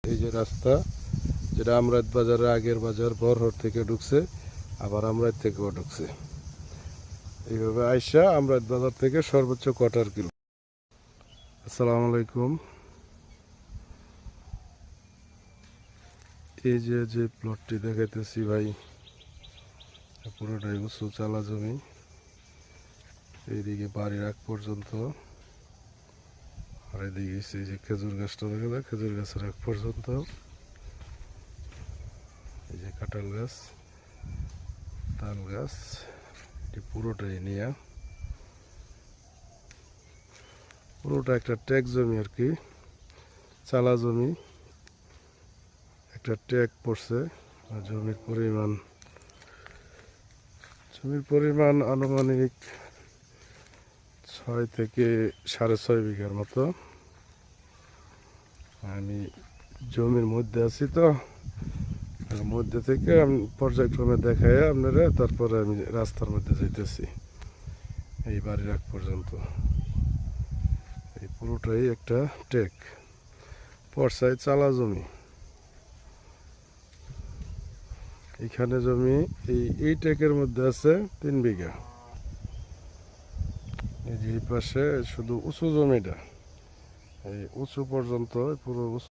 এই যে রাস্তা, যেটা আমরাত বাজারের আগের বাজার বড়হাট থেকে ঢুকছে, আবার আমরাত থেকেও ঢুকছে। এইভাবে আইসা আমরাত বাজার থেকে সর্বোচ্চ কোয়ার্টার কিলো। আসসালামু আলাইকুম। এই যে প্লটটি দেখাইতেছি ভাই, পুরোটাই উঁচু চালা জমি। এইদিকে বাড়ির আগ পর্যন্ত, আর এদিকে এই যে খেজুর গাছটা দেখা যায়, খেজুর গাছের আগ পর্যন্ত। এই যে কাঁঠাল গাছ, তাল গাছ, এটি পুরোটাই নিয়ে, পুরোটা একটা ট্যাগ জমি আর কি, চালা জমি। একটা ট্যাগ পড়ছে। আর জমির পরিমাণ আনুমানিক 6 থেকে 6.5 বিঘার মতো। আমি জমির মধ্যে আছি, তো তার মধ্যে থেকে আমি পর্যায়ক্রমে দেখাই আপনারা, তারপরে আমি রাস্তার মধ্যে যাইতেছি এই বাড়ির আগ পর্যন্ত। এই পুরোটাই একটা টেক, পর্সায় চালা জমি। এখানে জমি এই টেকের মধ্যে আছে 3 বিঘা। এই যে এই পাশে শুধু উঁচু জমিটা, এই উঁচু পর্যন্ত পুরো